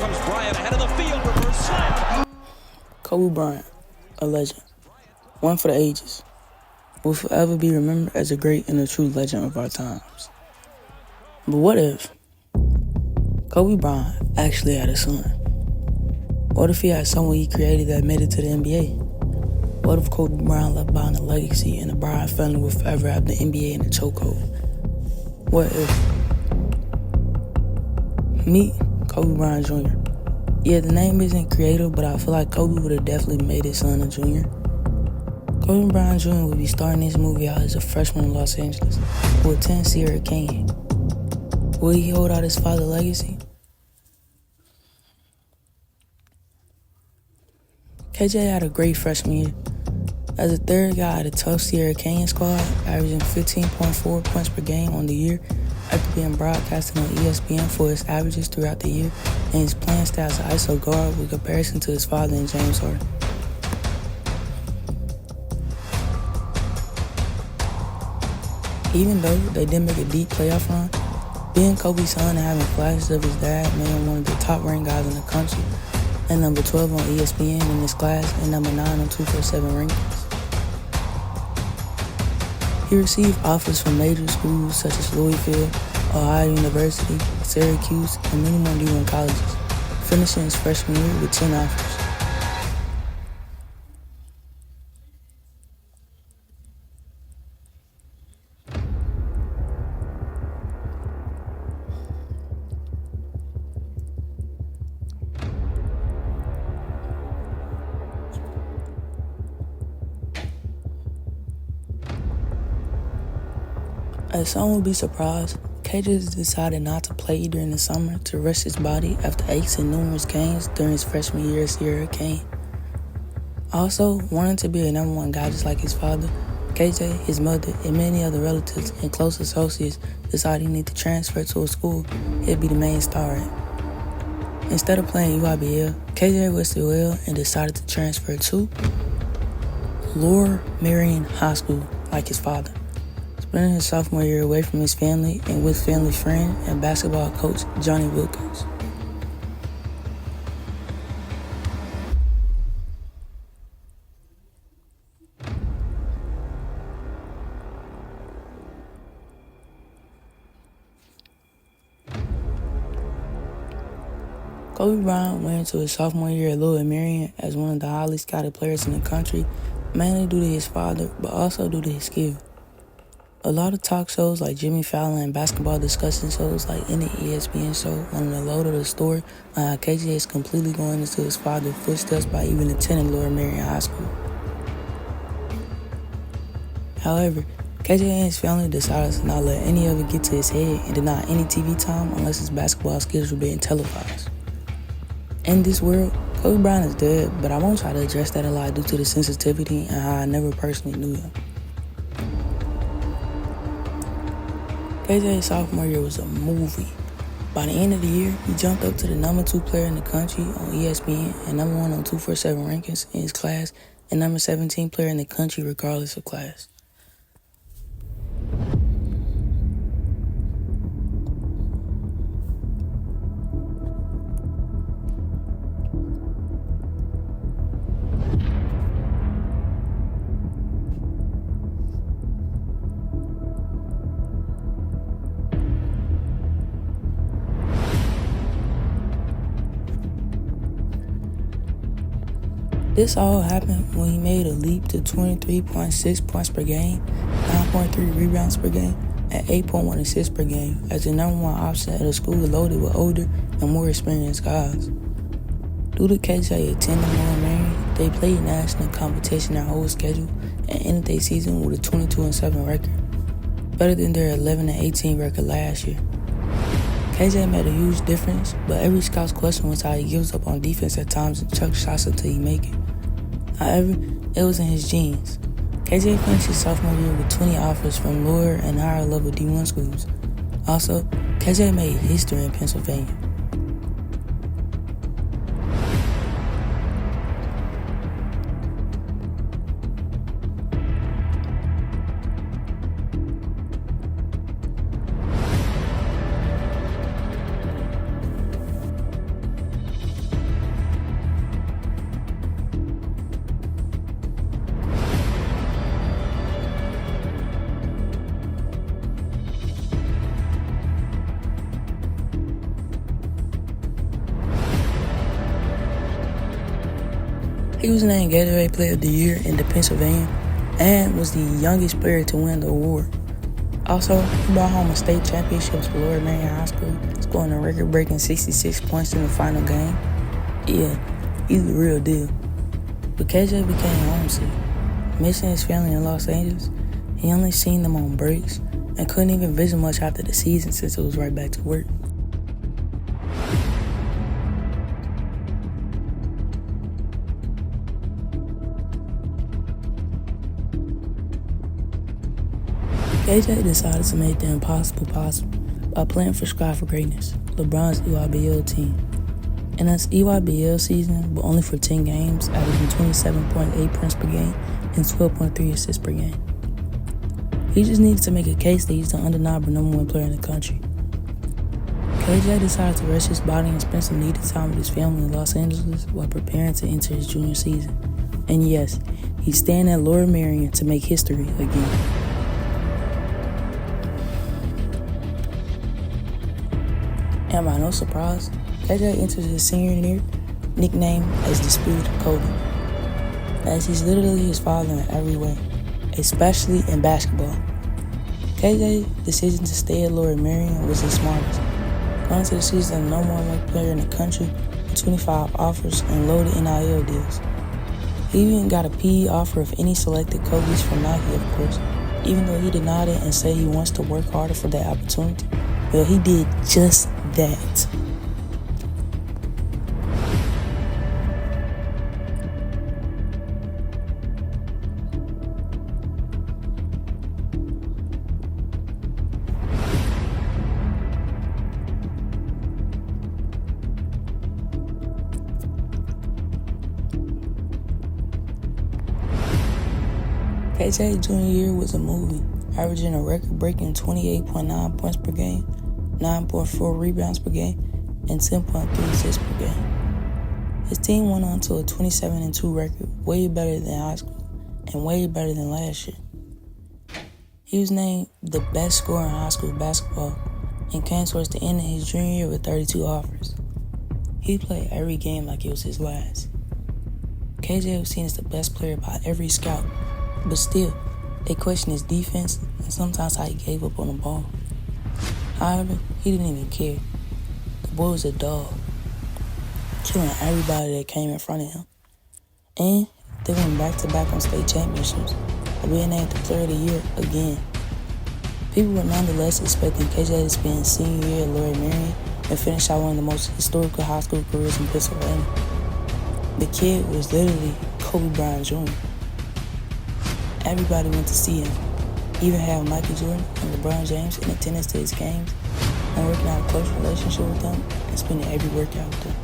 comes Bryant ahead of the field, reverse slam. Kobe Bryant, a legend, one for the ages, will forever be remembered as a great and a true legend of our times. But what if Kobe Bryant actually had a son? What if he had someone he created that made it to the NBA? What if Kobe Bryant left behind a legacy and the Bryant family will forever have the NBA in the chokehold? What if? Meet Kobe Bryant Jr. Yeah, the name isn't creative, but I feel like Kobe would have definitely made his son a junior. Kobe Bryant Jr. would be starting his movie out as a freshman in Los Angeles who attends Sierra Canyon. Will he hold out his father's legacy? KJ had a great freshman year. As a third guy at a tough Sierra Canyon squad, averaging 15.4 points per game on the year after being broadcasted on ESPN for his averages throughout the year and his playing style as an ISO guard with comparison to his father and James Harden. Even though they didn't make a deep playoff run, being Kobe's son and having flashes of his dad made him one of the top-ranked guys in the country, and number 12 on ESPN in his class, and number 9 on 247 rankings. He received offers from major schools such as Louisville, Ohio University, Syracuse, and many more D1 colleges, finishing his freshman year with 10 offers. As some would be surprised, KJ decided not to play during the summer to rest his body after aches in numerous games during his freshman year at Sierra Canyon. Also, wanting to be a number one guy just like his father, KJ, his mother, and many other relatives and close associates decided he needed to transfer to a school he'd be the main star at. Instead of playing UIBL, KJ rested well and decided to transfer to Merion High School like his father. Spending his sophomore year away from his family and with family friend and basketball coach Johnny Wilkins. Kobe Bryant went into his sophomore year at Louisville Merion as one of the highly scouted players in the country, mainly due to his father, but also due to his skill. A lot of talk shows like Jimmy Fallon and basketball discussion shows like any ESPN show wanted to load of the story on how KJ is completely going into his father's footsteps by even attending Lower Merion High School. However, KJ and his family decided to not let any of it get to his head and deny any TV time unless his basketball skills were being televised. In this world, Kobe Bryant is dead, but I won't try to address that a lot due to the sensitivity and how I never personally knew him. KJ's sophomore year was a movie. By the end of the year, he jumped up to the number 2 player in the country on ESPN and number 1 on 247 rankings in his class and number 17 player in the country regardless of class. This all happened when he made a leap to 23.6 points per game, 9.3 rebounds per game, and 8.1 assists per game as the number 1 option at a school loaded with older and more experienced guys. Due to KJ attending Lower Merion, they played national competition their whole schedule and ended their season with a 22-7 record, better than their 11-18 record last year. KJ made a huge difference, but every scout's question was how he gives up on defense at times and chucks shots until he make it. However, it was in his genes. KJ finished his sophomore year with 20 offers from lower and higher level D1 schools. Also, KJ made history in Pennsylvania. He was named Gatorade Player of the Year in the Pennsylvania and was the youngest player to win the award. Also, he brought home a state championship to Lower Merion High School, scoring a record-breaking 66 points in the final game. Yeah, he's the real deal. But KJ became homesick, missing his family in Los Angeles. He only seen them on breaks and couldn't even visit much after the season since it was right back to work. KJ decided to make the impossible possible by playing for Sky for Greatness, LeBron's EYBL team. In his EYBL season, but only for 10 games, averaging 27.8 points per game and 12.3 assists per game. He just needed to make a case that he's the undeniable number 1 player in the country. KJ decided to rest his body and spend some needed time with his family in Los Angeles while preparing to enter his junior season. And yes, he's staying at Lower Merion to make history again. And by no surprise, KJ enters his senior year, nicknamed as the Spirit of Kobe, as he's literally his father in every way, especially in basketball. KJ's decision to stay at Lower Merion was the smartest, going into the season the number 1 player in the country with 25 offers and loaded NIL deals. He even got a PE offer of any selected Kobe's from Nike, of course, even though he denied it and said he wants to work harder for that opportunity. Well, he did just that. KJ's junior year was a movie, averaging a record-breaking 28.9 points per game, 9.4 rebounds per game, and 10.3 assists per game. His team went on to a 27-2 record, way better than high school, and way better than last year. He was named the best scorer in high school basketball and came towards the end of his junior year with 32 offers. He played every game like it was his last. KJ was seen as the best player by every scout, but still, they questioned his defense and sometimes how he gave up on the ball. However, he didn't even care. The boy was a dog, killing everybody that came in front of him. And they went back-to-back on state championships, and being named the Player of the Year again. People were nonetheless expecting KJ to spend his senior year at Lower Merion and finish out one of the most historical high school careers in Pennsylvania. The kid was literally Kobe Bryant Jr. Everybody went to see him, even have Michael Jordan and LeBron James in attendance to his games and working out a close relationship with them and spending every workout with them.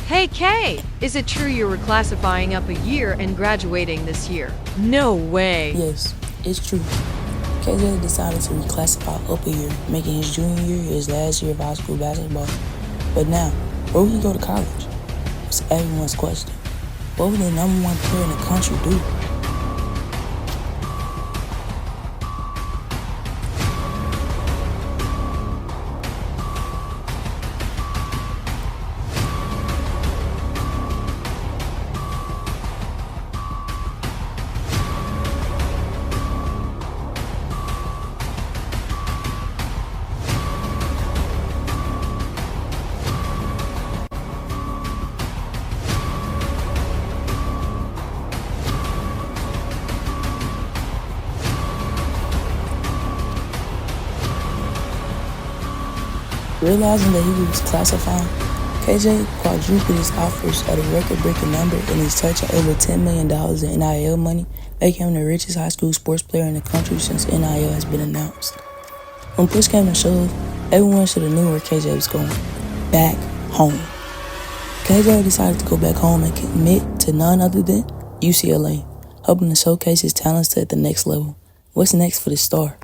Hey Kay, is it true you're reclassifying up a year and graduating this year? No way. Yes, it's true. KJ decided to reclassify up a year, making his junior year his last year of high school basketball. But now, where will he go to college? It's everyone's question. What will the number 1 player in the country do? Realizing that he was classifying, KJ quadrupled his offers at a record-breaking number and his touch of over $10 million in NIL money, making him the richest high school sports player in the country since NIL has been announced. When push came to shove, everyone should have knew where KJ was going. Back home. KJ decided to go back home and commit to none other than UCLA, hoping to showcase his talents at the next level. What's next for the star?